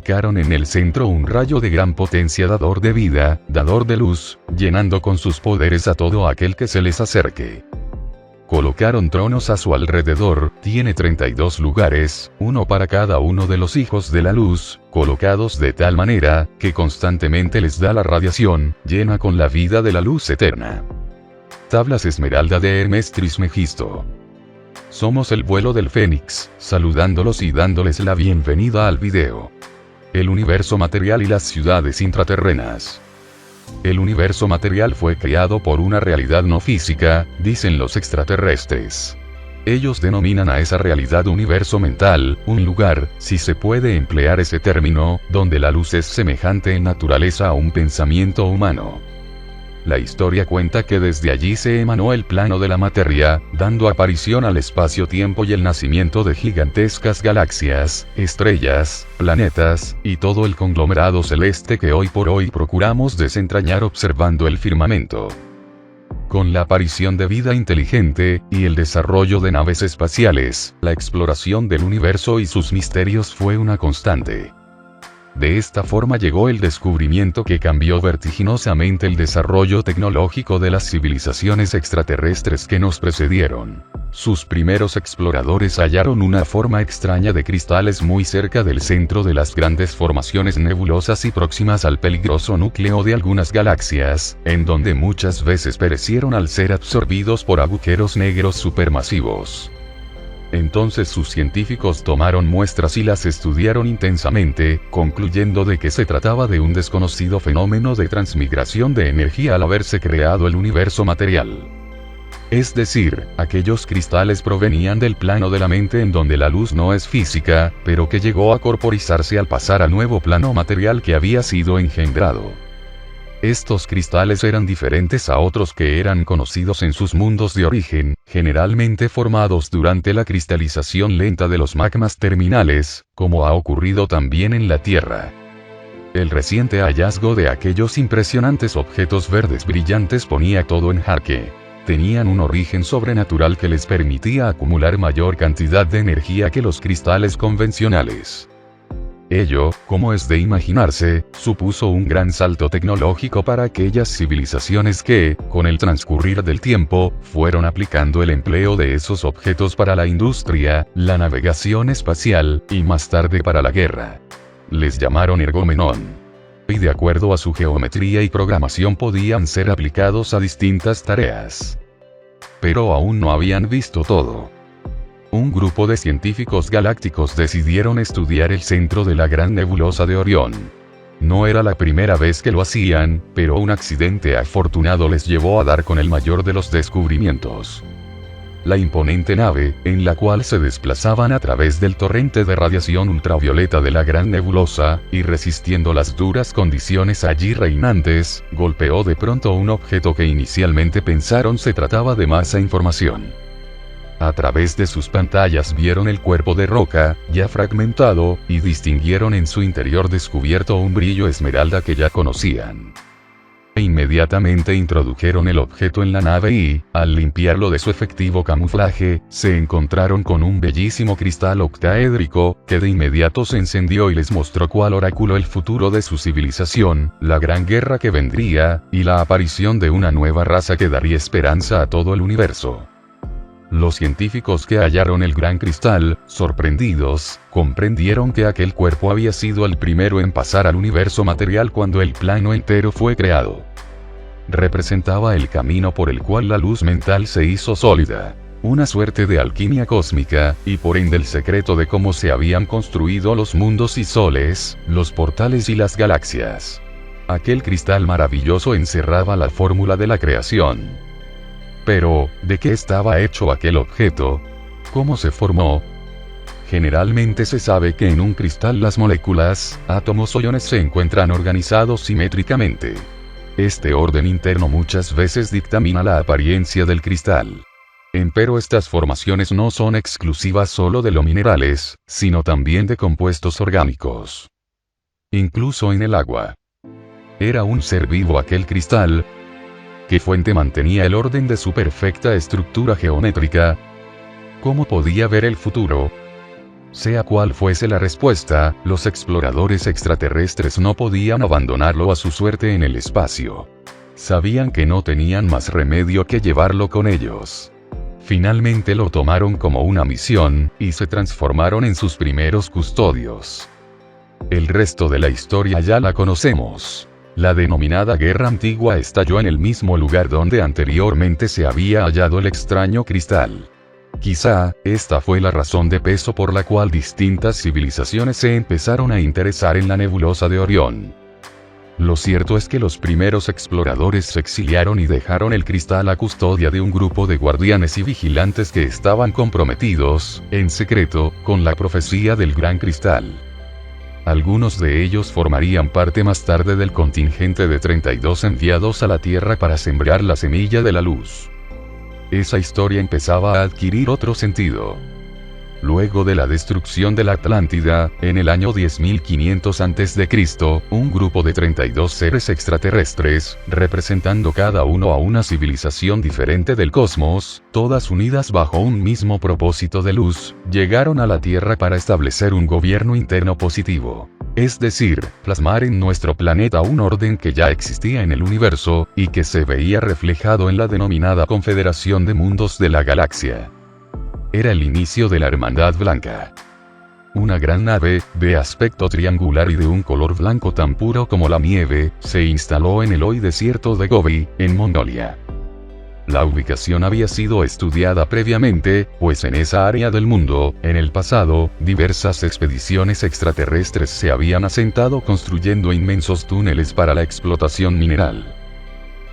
colocaron en el centro un rayo de gran potencia dador de vida, dador de luz, llenando con sus poderes a todo aquel que se les acerque. Colocaron tronos a su alrededor, tiene 32 lugares, uno para cada uno de los hijos de la luz, colocados de tal manera, que constantemente les da la radiación, llena con la vida de la luz eterna. Tablas esmeralda de Hermes Trismegisto. Somos el vuelo del Fénix, saludándolos y dándoles la bienvenida al video. El universo material y las ciudades intraterrenas. El universo material fue creado por una realidad no física, dicen los extraterrestres. Ellos denominan a esa realidad universo mental, un lugar, si se puede emplear ese término, donde la luz es semejante en naturaleza a un pensamiento humano. La historia cuenta que desde allí se emanó el plano de la materia, dando aparición al espacio-tiempo y el nacimiento de gigantescas galaxias, estrellas, planetas, y todo el conglomerado celeste que hoy por hoy procuramos desentrañar observando el firmamento. Con la aparición de vida inteligente, y el desarrollo de naves espaciales, la exploración del universo y sus misterios fue una constante. De esta forma llegó el descubrimiento que cambió vertiginosamente el desarrollo tecnológico de las civilizaciones extraterrestres que nos precedieron. Sus primeros exploradores hallaron una forma extraña de cristales muy cerca del centro de las grandes formaciones nebulosas y próximas al peligroso núcleo de algunas galaxias, en donde muchas veces perecieron al ser absorbidos por agujeros negros supermasivos. Entonces sus científicos tomaron muestras y las estudiaron intensamente, concluyendo de que se trataba de un desconocido fenómeno de transmigración de energía al haberse creado el universo material. Es decir, aquellos cristales provenían del plano de la mente en donde la luz no es física, pero que llegó a corporizarse al pasar al nuevo plano material que había sido engendrado. Estos cristales eran diferentes a otros que eran conocidos en sus mundos de origen, generalmente formados durante la cristalización lenta de los magmas terminales, como ha ocurrido también en la Tierra. El reciente hallazgo de aquellos impresionantes objetos verdes brillantes ponía todo en jaque. Tenían un origen sobrenatural que les permitía acumular mayor cantidad de energía que los cristales convencionales. Ello, como es de imaginarse, supuso un gran salto tecnológico para aquellas civilizaciones que, con el transcurrir del tiempo, fueron aplicando el empleo de esos objetos para la industria, la navegación espacial, y más tarde para la guerra. Les llamaron Ergomenón. Y de acuerdo a su geometría y programación podían ser aplicados a distintas tareas. Pero aún no habían visto todo. Un grupo de científicos galácticos decidieron estudiar el centro de la gran nebulosa de Orión. No era la primera vez que lo hacían, pero un accidente afortunado les llevó a dar con el mayor de los descubrimientos. La imponente nave, en la cual se desplazaban a través del torrente de radiación ultravioleta de la gran nebulosa, y resistiendo las duras condiciones allí reinantes, golpeó de pronto un objeto que inicialmente pensaron se trataba de masa información. A través de sus pantallas vieron el cuerpo de roca, ya fragmentado, y distinguieron en su interior descubierto un brillo esmeralda que ya conocían. Inmediatamente introdujeron el objeto en la nave y, al limpiarlo de su efectivo camuflaje, se encontraron con un bellísimo cristal octaédrico, que de inmediato se encendió y les mostró cuál oráculo el futuro de su civilización, la gran guerra que vendría, y la aparición de una nueva raza que daría esperanza a todo el universo. Los científicos que hallaron el gran cristal, sorprendidos, comprendieron que aquel cuerpo había sido el primero en pasar al universo material cuando el plano entero fue creado. Representaba el camino por el cual la luz mental se hizo sólida, una suerte de alquimia cósmica, y por ende el secreto de cómo se habían construido los mundos y soles, los portales y las galaxias. Aquel cristal maravilloso encerraba la fórmula de la creación. Pero, ¿de qué estaba hecho aquel objeto? ¿Cómo se formó? Generalmente se sabe que en un cristal las moléculas, átomos o iones se encuentran organizados simétricamente. Este orden interno muchas veces dictamina la apariencia del cristal. Empero estas formaciones no son exclusivas solo de los minerales, sino también de compuestos orgánicos. Incluso en el agua. Era un ser vivo aquel cristal. ¿Qué fuente mantenía el orden de su perfecta estructura geométrica? ¿Cómo podía ver el futuro? Sea cual fuese la respuesta, los exploradores extraterrestres no podían abandonarlo a su suerte en el espacio. Sabían que no tenían más remedio que llevarlo con ellos. Finalmente lo tomaron como una misión, y se transformaron en sus primeros custodios. El resto de la historia ya la conocemos. La denominada Guerra Antigua estalló en el mismo lugar donde anteriormente se había hallado el extraño cristal. Quizá, esta fue la razón de peso por la cual distintas civilizaciones se empezaron a interesar en la nebulosa de Orión. Lo cierto es que los primeros exploradores se exiliaron y dejaron el cristal a custodia de un grupo de guardianes y vigilantes que estaban comprometidos, en secreto, con la profecía del Gran Cristal. Algunos de ellos formarían parte más tarde del contingente de 32 enviados a la Tierra para sembrar la semilla de la luz. Esa historia empezaba a adquirir otro sentido. Luego de la destrucción de la Atlántida, en el año 10.500 a.C., un grupo de 32 seres extraterrestres, representando cada uno a una civilización diferente del cosmos, todas unidas bajo un mismo propósito de luz, llegaron a la Tierra para establecer un gobierno interno positivo. Es decir, plasmar en nuestro planeta un orden que ya existía en el universo, y que se veía reflejado en la denominada Confederación de Mundos de la Galaxia. Era el inicio de la Hermandad Blanca. Una gran nave, de aspecto triangular y de un color blanco tan puro como la nieve, se instaló en el hoy desierto de Gobi, en Mongolia. La ubicación había sido estudiada previamente, pues en esa área del mundo, en el pasado, diversas expediciones extraterrestres se habían asentado construyendo inmensos túneles para la explotación mineral.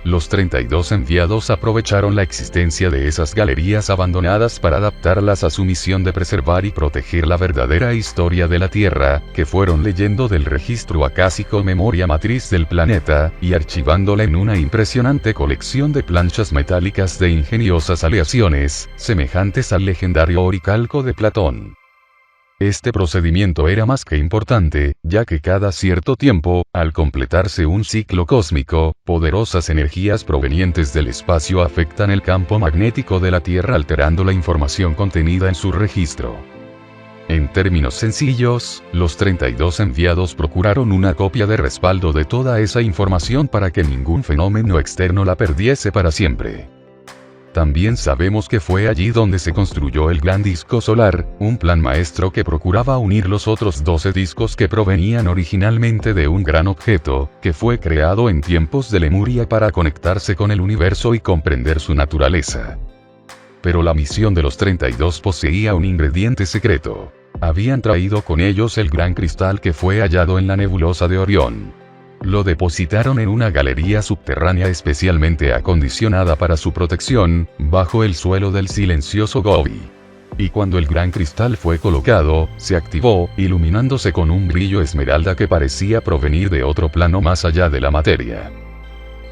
Los 32 enviados aprovecharon la existencia de esas galerías abandonadas para adaptarlas a su misión de preservar y proteger la verdadera historia de la Tierra, que fueron leyendo del registro acásico memoria matriz del planeta, y archivándola en una impresionante colección de planchas metálicas de ingeniosas aleaciones, semejantes al legendario oricalco de Platón. Este procedimiento era más que importante, ya que cada cierto tiempo, al completarse un ciclo cósmico, poderosas energías provenientes del espacio afectan el campo magnético de la Tierra alterando la información contenida en su registro. En términos sencillos, los 32 enviados procuraron una copia de respaldo de toda esa información para que ningún fenómeno externo la perdiese para siempre. También sabemos que fue allí donde se construyó el gran disco solar, un plan maestro que procuraba unir los otros 12 discos que provenían originalmente de un gran objeto, que fue creado en tiempos de Lemuria para conectarse con el universo y comprender su naturaleza. Pero la misión de los 32 poseía un ingrediente secreto. Habían traído con ellos el gran cristal que fue hallado en la nebulosa de Orión. Lo depositaron en una galería subterránea especialmente acondicionada para su protección, bajo el suelo del silencioso Gobi. Y cuando el gran cristal fue colocado, se activó, iluminándose con un brillo esmeralda que parecía provenir de otro plano más allá de la materia.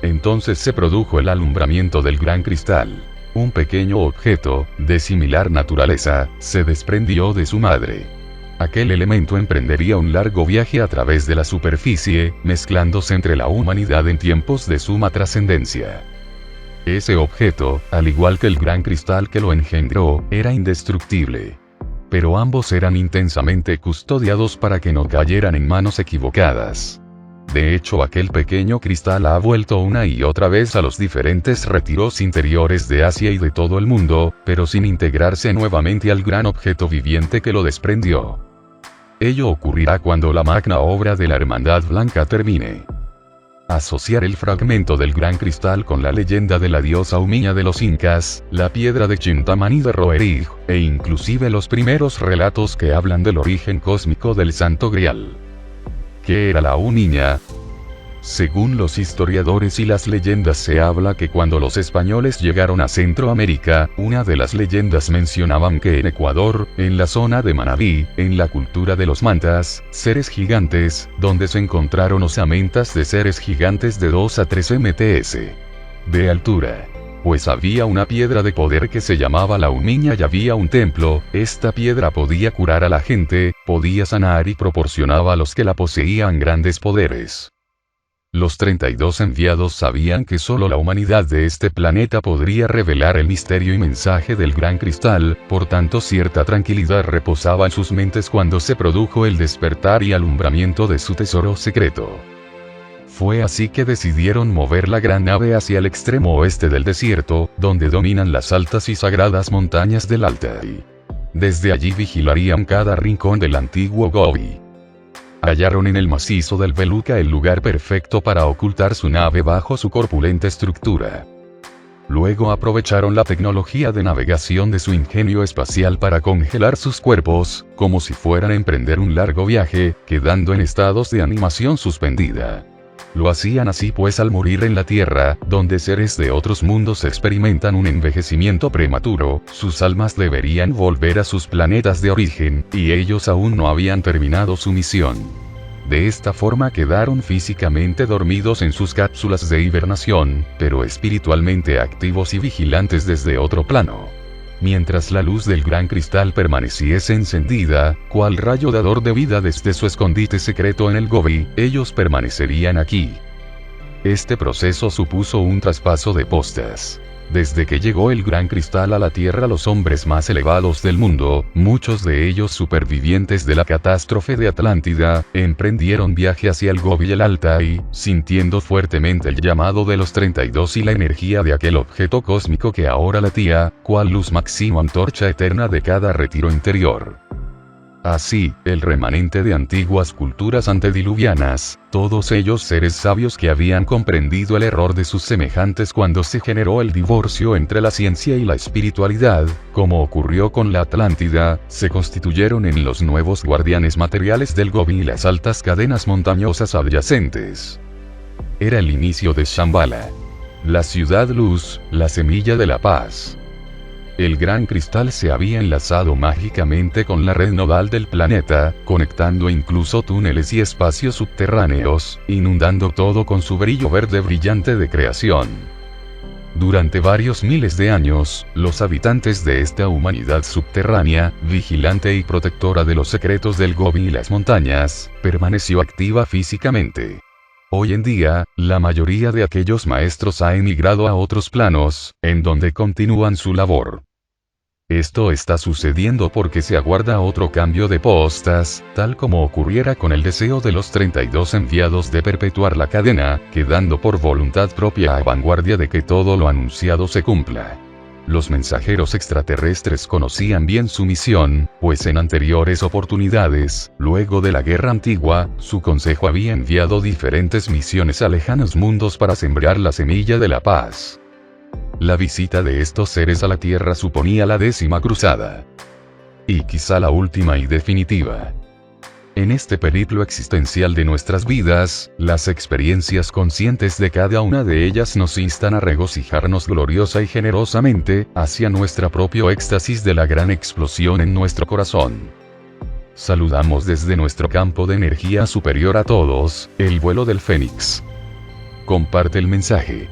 Entonces se produjo el alumbramiento del gran cristal. Un pequeño objeto, de similar naturaleza, se desprendió de su madre. Aquel elemento emprendería un largo viaje a través de la superficie, mezclándose entre la humanidad en tiempos de suma trascendencia. Ese objeto, al igual que el gran cristal que lo engendró, era indestructible. Pero ambos eran intensamente custodiados para que no cayeran en manos equivocadas. De hecho, aquel pequeño cristal ha vuelto una y otra vez a los diferentes retiros interiores de Asia y de todo el mundo, pero sin integrarse nuevamente al gran objeto viviente que lo desprendió. Ello ocurrirá cuando la magna obra de la Hermandad Blanca termine. Asociar el fragmento del gran cristal con la leyenda de la diosa Umiña de los Incas, la piedra de Chintamani de Roerich, e inclusive los primeros relatos que hablan del origen cósmico del Santo Grial. ¿Qué era la Umiña? Según los historiadores y las leyendas se habla que cuando los españoles llegaron a Centroamérica, una de las leyendas mencionaban que en Ecuador, en la zona de Manabí, en la cultura de los mantas, seres gigantes, donde se encontraron osamentas de seres gigantes de 2 a 3 mts de altura. Pues había una piedra de poder que se llamaba la Umiña y había un templo, esta piedra podía curar a la gente, podía sanar y proporcionaba a los que la poseían grandes poderes. Los 32 enviados sabían que solo la humanidad de este planeta podría revelar el misterio y mensaje del gran cristal, por tanto cierta tranquilidad reposaba en sus mentes cuando se produjo el despertar y alumbramiento de su tesoro secreto. Fue así que decidieron mover la gran nave hacia el extremo oeste del desierto, donde dominan las altas y sagradas montañas del Altai. Desde allí vigilarían cada rincón del antiguo Gobi. Hallaron en el macizo del Beluca el lugar perfecto para ocultar su nave bajo su corpulenta estructura. Luego aprovecharon la tecnología de navegación de su ingenio espacial para congelar sus cuerpos, como si fueran a emprender un largo viaje, quedando en estados de animación suspendida. Lo hacían así pues al morir en la Tierra, donde seres de otros mundos experimentan un envejecimiento prematuro, sus almas deberían volver a sus planetas de origen, y ellos aún no habían terminado su misión. De esta forma quedaron físicamente dormidos en sus cápsulas de hibernación, pero espiritualmente activos y vigilantes desde otro plano. Mientras la luz del gran cristal permaneciese encendida, cual rayo dador de vida desde su escondite secreto en el Gobi, ellos permanecerían aquí. Este proceso supuso un traspaso de postas. Desde que llegó el gran cristal a la Tierra, los hombres más elevados del mundo, muchos de ellos supervivientes de la catástrofe de Atlántida, emprendieron viaje hacia el Gobi y el Altai, sintiendo fuertemente el llamado de los 32 y la energía de aquel objeto cósmico que ahora latía, cual luz máxima antorcha eterna de cada retiro interior. Así, el remanente de antiguas culturas antediluvianas, todos ellos seres sabios que habían comprendido el error de sus semejantes cuando se generó el divorcio entre la ciencia y la espiritualidad, como ocurrió con la Atlántida, se constituyeron en los nuevos guardianes materiales del Gobi y las altas cadenas montañosas adyacentes. Era el inicio de Shambhala. La ciudad luz, la semilla de la paz. El gran cristal se había enlazado mágicamente con la red nodal del planeta, conectando incluso túneles y espacios subterráneos, inundando todo con su brillo verde brillante de creación. Durante varios miles de años, los habitantes de esta humanidad subterránea, vigilante y protectora de los secretos del Gobi y las montañas, permaneció activa físicamente. Hoy en día, la mayoría de aquellos maestros ha emigrado a otros planos, en donde continúan su labor. Esto está sucediendo porque se aguarda otro cambio de postas, tal como ocurriera con el deseo de los 32 enviados de perpetuar la cadena, quedando por voluntad propia a vanguardia de que todo lo anunciado se cumpla. Los mensajeros extraterrestres conocían bien su misión, pues en anteriores oportunidades, luego de la Guerra Antigua, su consejo había enviado diferentes misiones a lejanos mundos para sembrar la semilla de la paz. La visita de estos seres a la Tierra suponía la 10ª cruzada. Y quizá la última y definitiva. En este periplo existencial de nuestras vidas, las experiencias conscientes de cada una de ellas nos instan a regocijarnos gloriosa y generosamente, hacia nuestro propio éxtasis de la gran explosión en nuestro corazón. Saludamos desde nuestro campo de energía superior a todos, el vuelo del Fénix. Comparte el mensaje.